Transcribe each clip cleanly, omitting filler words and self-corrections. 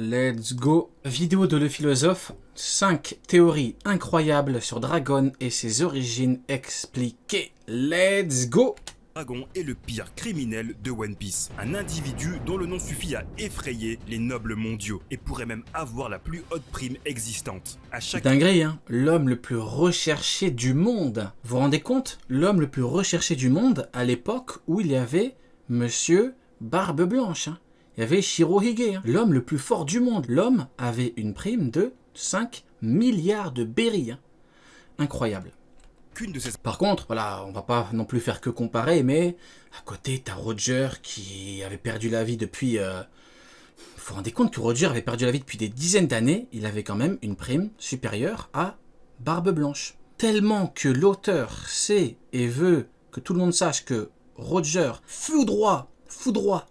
let's go. Vidéo de le philosophe, 5 théories incroyables sur Dragon et ses origines expliquées. Let's go. Dragon est le pire criminel de One Piece. Un individu dont le nom suffit à effrayer les nobles mondiaux et pourrait même avoir la plus haute prime existante. À chaque Dinguerie, hein. L'homme le plus recherché du monde. Vous vous rendez compte? L'homme le plus recherché du monde à l'époque où il y avait Monsieur Barbe Blanche. Hein. Il y avait Shirohige, hein. L'homme le plus fort du monde. L'homme avait une prime de 5 milliards de berries. Hein. Incroyable. Qu'une de ces Par contre, voilà, on va pas non plus faire que comparer, mais à côté, t'as Roger qui avait perdu la vie depuis... Vous vous rendez compte que Roger avait perdu la vie depuis des dizaines d'années, il avait quand même une prime supérieure à Barbe Blanche. Tellement que l'auteur sait et veut que tout le monde sache que Roger foudroie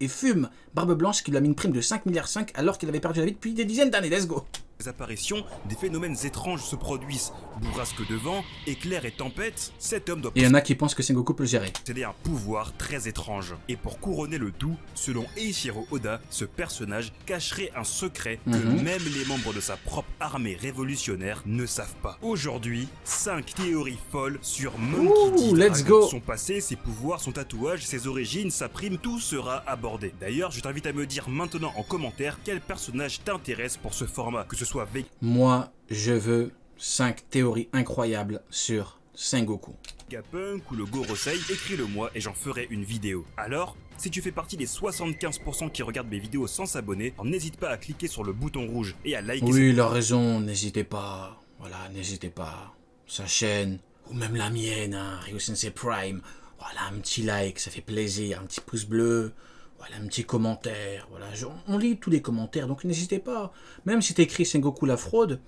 et fume Barbe Blanche qui lui a mis une prime de 5,5 milliards alors qu'il avait perdu la vie depuis des dizaines d'années. Let's go! apparitions, des phénomènes étranges se produisent. Bourrasque de vent, éclairs et tempêtes, cet homme doit Et il y en a qui pensent que Sengoku peut le gérer. posséder un pouvoir très étrange. Et pour couronner le tout, selon Eiichiro Oda, ce personnage cacherait un secret que même les membres de sa propre armée révolutionnaire ne savent pas. Aujourd'hui, 5 théories folles sur Monkey D. Let's Dragon. go. Son passé, ses pouvoirs, son tatouage, ses origines, sa prime, tout sera abordé. D'ailleurs, je t'invite à me dire maintenant en commentaire quel personnage t'intéresse pour ce format, que ce soit Moi, je veux 5 théories incroyables sur Sengoku. Vegapunk ou le Gorosei, écris-le-moi et j'en ferai une vidéo. Alors, si tu fais partie des 75% qui regardent mes vidéos sans s'abonner, n'hésite pas à cliquer sur le bouton rouge et à liker. Oui, il a raison, n'hésitez pas. Voilà, n'hésitez pas. Sa chaîne, ou même la mienne, hein, Ryo Sensei Prime. Voilà, un petit like, ça fait plaisir, un petit pouce bleu. Voilà, un petit commentaire. Voilà, on lit tous les commentaires, donc n'hésitez pas. Même si t'écris Sengoku la fraude,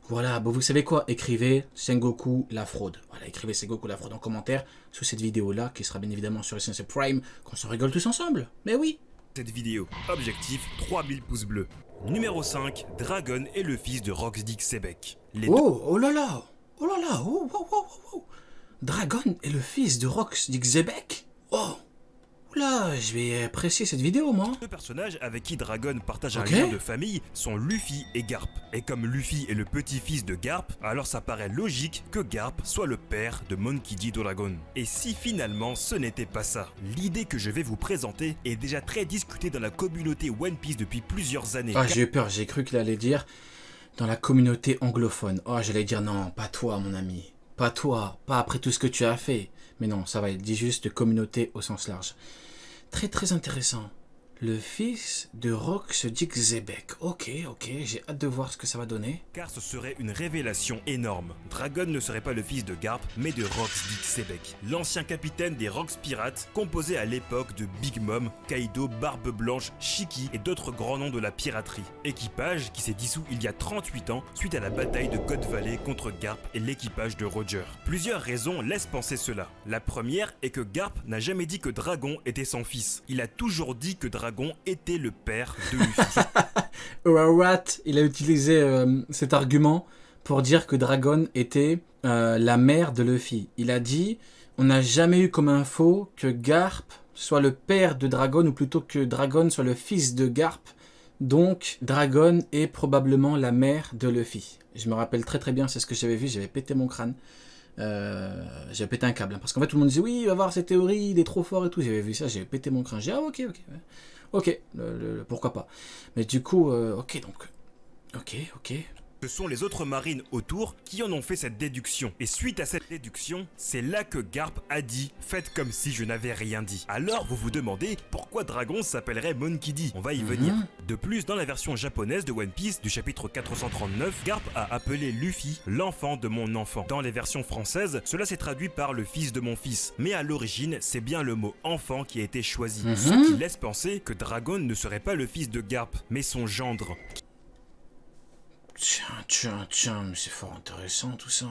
voilà, bon, vous savez quoi? Écrivez Sengoku la fraude. Voilà, écrivez Sengoku la fraude en commentaire sous cette vidéo-là, qui sera bien évidemment sur Sensei Prime, qu'on se rigole tous ensemble. Mais oui! Cette vidéo. Objectif 3000 pouces bleus. Numéro 5, Dragon est le fils de Roxy Xebec. Oh là là! Oh là là! Oh. Dragon est le fils de Rox Xebec? Oh! Oula, je vais apprécier cette vidéo, moi. Deux personnages avec qui Dragon partage un lien de famille sont Luffy et Garp. Et comme Luffy est le petit-fils de Garp, alors ça paraît logique que Garp soit le père de Monkey D. Dragon. Et si finalement ce n'était pas ça? L'idée que je vais vous présenter est déjà très discutée dans la communauté One Piece depuis plusieurs années. Ah, j'ai eu peur, j'ai cru qu'il allait dire dans la communauté anglophone. Oh, j'allais dire non, pas toi, mon ami. Pas toi, pas après tout ce que tu as fait. Mais non, ça va, il dit juste communauté au sens large. Très très intéressant. Le fils de Rox Xebec. Ok, j'ai hâte de voir ce que ça va donner. Car ce serait une révélation énorme. Dragon ne serait pas le fils de Garp, mais de Rox Xebec, l'ancien capitaine des Rocks Pirates, composé à l'époque de Big Mom, Kaido, Barbe Blanche, Shiki et d'autres grands noms de la piraterie. Équipage qui s'est dissous il y a 38 ans suite à la bataille de God Valley contre Garp et l'équipage de Roger. Plusieurs raisons laissent penser cela. La première est que Garp n'a jamais dit que Dragon était son fils. Il a toujours dit que Dragon était le père de Luffy. Rat, il a utilisé cet argument pour dire que Dragon était la mère de Luffy. Il a dit, on n'a jamais eu comme info que Garp soit le père de Dragon, ou plutôt que Dragon soit le fils de Garp. Donc, Dragon est probablement la mère de Luffy. Je me rappelle très très bien, c'est ce que j'avais vu, j'avais pété mon crâne. J'avais pété un câble, hein, parce qu'en fait tout le monde disait oui, il va voir cette théorie, il est trop fort et tout. J'avais vu ça, j'avais pété mon crâne. J'ai dit ah ok, pourquoi pas. Mais du coup, ok. Ce sont les autres marines autour qui en ont fait cette déduction. Et suite à cette déduction, c'est là que Garp a dit « Faites comme si je n'avais rien dit ». Alors vous vous demandez pourquoi Dragon s'appellerait Monkey D. On va y venir. De plus, dans la version japonaise de One Piece du chapitre 439, Garp a appelé Luffy « l'enfant de mon enfant ». Dans les versions françaises, cela s'est traduit par « le fils de mon fils ». Mais à l'origine, c'est bien le mot « enfant » qui a été choisi. Ce qui laisse penser que Dragon ne serait pas le fils de Garp, mais son gendre. Tiens, mais c'est fort intéressant tout ça.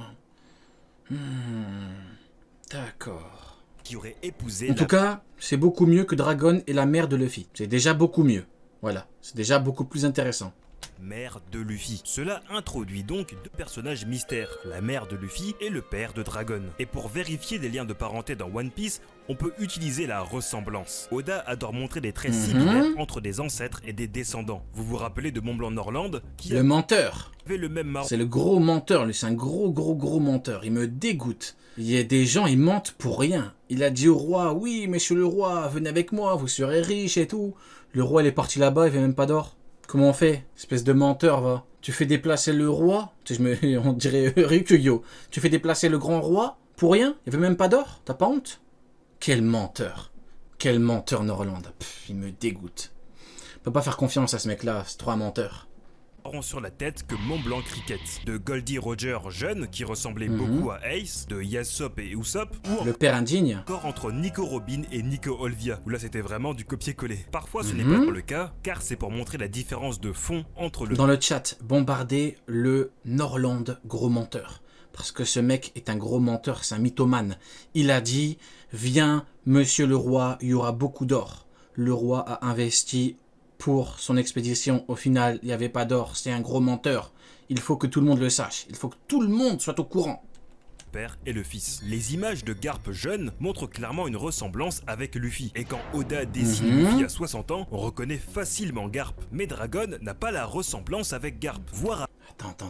D'accord. Qui aurait épousé en tout cas, c'est beaucoup mieux que Dragon et la mère de Luffy. C'est déjà beaucoup mieux. Voilà, c'est déjà beaucoup plus intéressant. mère de Luffy. Cela introduit donc deux personnages mystères, la mère de Luffy et le père de Dragon. Et pour vérifier des liens de parenté dans One Piece, on peut utiliser la ressemblance. Oda adore montrer des traits similaires entre des ancêtres et des descendants. Vous vous rappelez de Mont Blanc Norland qui Le menteur. avait le même marron. C'est le gros menteur, lui, c'est un gros menteur. Il me dégoûte. Il y a des gens, ils mentent pour rien. Il a dit au roi, oui, monsieur le roi, venez avec moi, vous serez riche et tout. Le roi, il est parti là-bas, il fait même pas d'or. Comment on fait? Espèce de menteur, va. Tu fais déplacer le roi, on dirait Ryukugyo. Tu fais déplacer le grand roi pour rien? Il avait même pas d'or? T'as pas honte? Quel menteur. Quel menteur Norland. Pff, il me dégoûte. On peut pas faire confiance à ce mec-là, c'est trop un menteur. Sur la tête que Mont Blanc Cricket, de Goldie Roger jeune qui ressemblait beaucoup à Ace, de Yasop et Usopp, ou Le père indigne. encore entre Nico Robin et Nico Olvia, où là c'était vraiment du copier-coller. Parfois ce n'est pas le cas, car c'est pour montrer la différence de fond entre le... Dans le chat, bombardez le Norland gros menteur. Parce que ce mec est un gros menteur, c'est un mythomane. Il a dit, viens monsieur le roi, il y aura beaucoup d'or. Le roi a investi pour son expédition. Au final, il n'y avait pas d'or, c'est un gros menteur. Il faut que tout le monde le sache, il faut que tout le monde soit au courant. Père et le fils. Les images de Garp jeune montrent clairement une ressemblance avec Luffy. Et quand Oda dessine Luffy à 60 ans, on reconnaît facilement Garp. Mais Dragon n'a pas la ressemblance avec Garp, voire Attends.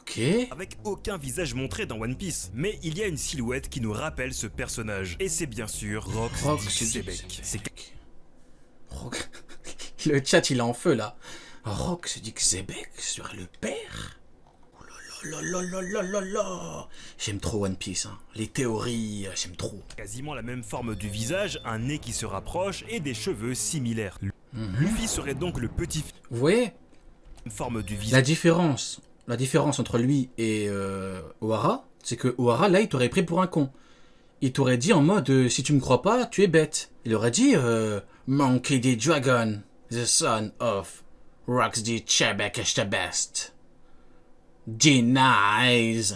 Ok. avec aucun visage montré dans One Piece. Mais il y a une silhouette qui nous rappelle ce personnage. Et c'est bien sûr Rox Dixebek. C'est Le chat, il est en feu, là. Rox Dixebek serait le père? Oh là. J'aime trop One Piece, hein. Les théories, j'aime trop. quasiment la même forme du visage, un nez qui se rapproche et des cheveux similaires. Luffy serait donc le petit Vous voyez forme du la visage. différence entre lui et Ohara, c'est que Ohara, là, il t'aurait pris pour un con. Il t'aurait dit en mode, si tu me crois pas, tu es bête. Il aurait dit, Monkey D. Dragon, the son of Rox Dixebek is the best. Denies.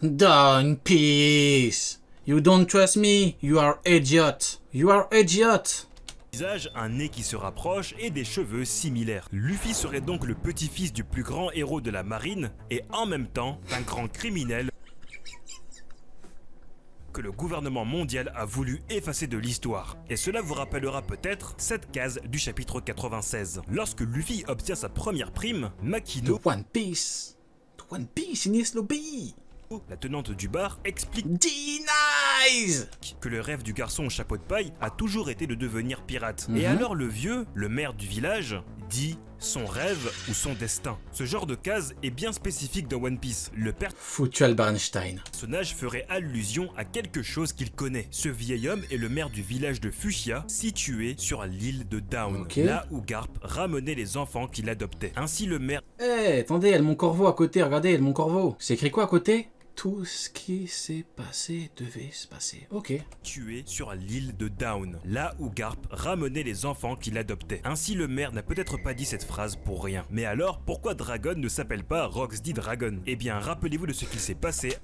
Don't peace. You don't trust me, you are idiot. You are idiot. Un nez qui se rapproche et des cheveux similaires. Luffy serait donc le petit-fils du plus grand héros de la marine et en même temps d'un grand criminel que le gouvernement mondial a voulu effacer de l'histoire. Et cela vous rappellera peut-être cette case du chapitre 96. Lorsque Luffy obtient sa première prime, Makino, The One Piece. The One Piece in his lobby. la tenante du bar, explique Denies. que le rêve du garçon au chapeau de paille a toujours été de devenir pirate. Et alors le vieux, le maire du village, dit son rêve ou son destin. Ce genre de case est bien spécifique dans One Piece. Le Foutu Albert Einstein. personnage ferait allusion à quelque chose qu'il connaît. Ce vieil homme est le maire du village de Fuchsia, situé sur l'île de Down, Ok. là où Garp ramenait les enfants qu'il adoptait. Ainsi le maire Eh, attendez, il y a le Mont Corvo à côté, regardez, il y a le Mont Corvo. C'est écrit quoi à côté? Tout ce qui s'est passé devait se passer. Ok. tué sur l'île de Down, là où Garp ramenait les enfants qu'il adoptait. Ainsi le maire n'a peut-être pas dit cette phrase pour rien. Mais alors, pourquoi Dragon ne s'appelle pas Rox D. Dragon? Eh bien, rappelez-vous de ce qui s'est passé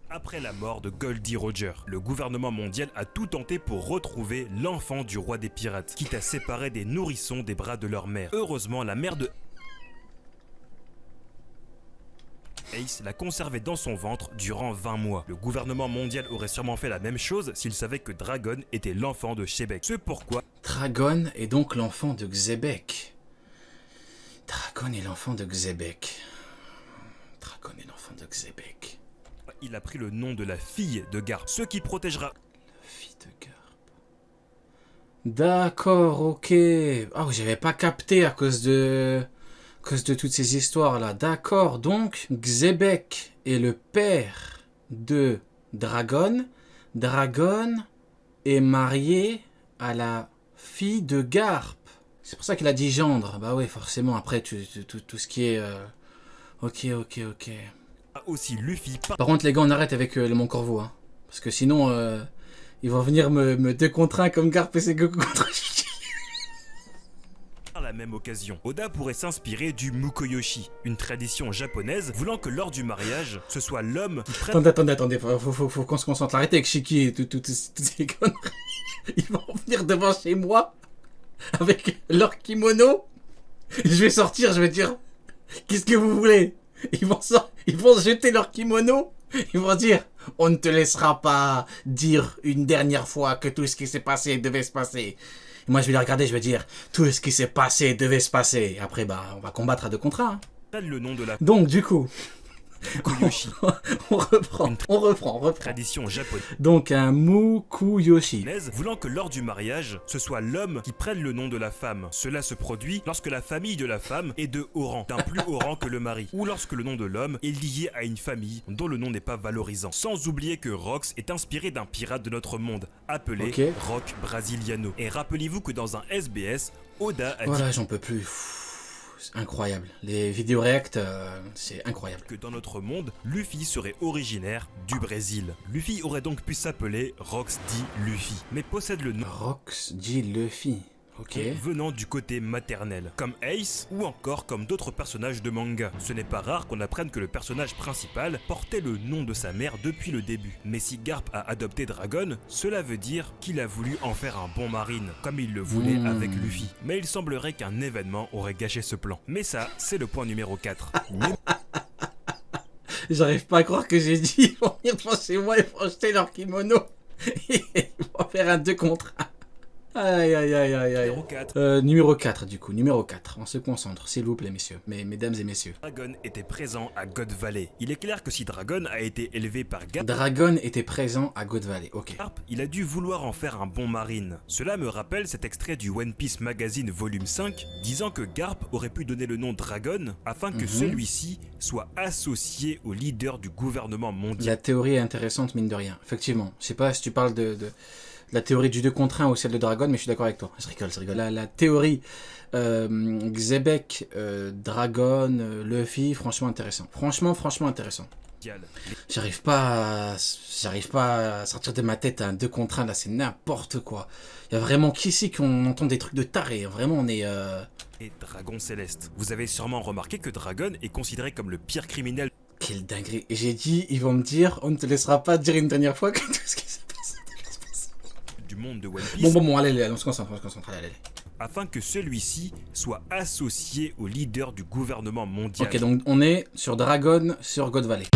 après la mort de Goldie Roger. Le gouvernement mondial a tout tenté pour retrouver l'enfant du roi des pirates, quitte à séparer des nourrissons des bras de leur mère. Heureusement, la mère de Ace l'a conservé dans son ventre durant 20 mois. Le gouvernement mondial aurait sûrement fait la même chose s'il savait que Dragon était l'enfant de Shebek. C'est pourquoi Dragon est donc l'enfant de Xebek. Dragon est l'enfant de Xebek. Dragon est l'enfant de Xebek. il a pris le nom de la fille de Garp, ce qui protégera Fille de Garp. D'accord, ok. Oh, j'avais pas capté à cause de toutes ces histoires-là. D'accord, donc Xebek est le père de Dragon. Dragon est marié à la fille de Garp. C'est pour ça qu'il a dit gendre. Bah oui, forcément, après, tout ce qui est... Ok. aussi Luffy Par contre, les gars, on arrête avec le Mont Corvo. Hein. Parce que sinon, ils vont venir me deux contre un comme Garp et Sengoku contre Shiki. par la même occasion. Oda pourrait s'inspirer du Mukoyoshi, une tradition japonaise voulant que lors du mariage, ce soit l'homme qui prenne... Attendez, faut qu'on se concentre. Arrêtez avec Shiki et toutes ces conneries. Ils vont venir devant chez moi. avec leur kimono. Je vais sortir, je vais dire, qu'est-ce que vous voulez? Ils vont jeter leur kimono. Ils vont dire, on ne te laissera pas dire une dernière fois que tout ce qui s'est passé devait se passer. Et moi, je vais les regarder, je vais dire, tout ce qui s'est passé devait se passer. Après, bah, on va combattre à 2 contre 1. Le nom de la Donc, du coup, Mukuyoshi, on reprend. tradition japonaise, Donc, un Mukuyoshi. voulant que lors du mariage, ce soit l'homme qui prenne le nom de la femme. Cela se produit lorsque la famille de la femme est de haut rang, d'un plus haut rang que le mari, ou lorsque le nom de l'homme est lié à une famille dont le nom n'est pas valorisant. Sans oublier que Rox est inspiré d'un pirate de notre monde, appelé Rock Brasiliano. Et rappelez-vous que dans un SBS, Oda a Voilà, dit j'en peux plus. C'est incroyable. Les vidéos react, c'est incroyable. que dans notre monde, Luffy serait originaire du Brésil. Luffy aurait donc pu s'appeler Rox D. Luffy, mais possède le nom Rox dit Luffy. Ok. venant du côté maternel, comme Ace ou encore comme d'autres personnages de manga. Ce n'est pas rare qu'on apprenne que le personnage principal portait le nom de sa mère depuis le début. Mais si Garp a adopté Dragon, cela veut dire qu'il a voulu en faire un bon marine, comme il le voulait avec Luffy. Mais il semblerait qu'un événement aurait gâché ce plan. Mais ça, c'est le point numéro 4. J'arrive pas à croire que j'ai dit ils vont venir devant chez moi et vont jeter leur kimono. Ils vont faire un 2 contre 1. Aïe aïe aïe aïe aïe. Numéro 4. Numéro 4 du coup, numéro 4. On se concentre, s'il vous plaît messieurs, mesdames et messieurs. Dragon était présent à God Valley. Il est clair que si Dragon a été élevé par Garp, Dragon était présent à God Valley, ok. il a dû vouloir en faire un bon marine. Cela me rappelle cet extrait du One Piece Magazine volume 5 disant que Garp aurait pu donner le nom Dragon afin que celui-ci soit associé au leader du gouvernement mondial. La théorie est intéressante mine de rien, effectivement. Je sais pas si tu parles de la théorie du 2 contre 1 ou celle de Dragon, mais je suis d'accord avec toi. Je rigole. La théorie Xebec, Dragon, Luffy, franchement intéressant. Franchement intéressant. J'arrive pas à sortir de ma tête un 2 contre 1, là c'est n'importe quoi. Il y a vraiment qu'ici qu'on entend des trucs de taré. Vraiment on est... Et Dragon Céleste. Vous avez sûrement remarqué que Dragon est considéré comme le pire criminel Quelle dinguerie. J'ai dit, ils vont me dire, on ne te laissera pas dire une dernière fois que tout ce qui s'est passé. du monde de One Piece. Bon, allez, on se concentre, allez. Afin que celui-ci soit associé au leader du gouvernement mondial. Ok, donc on est sur Dragon, sur God Valley.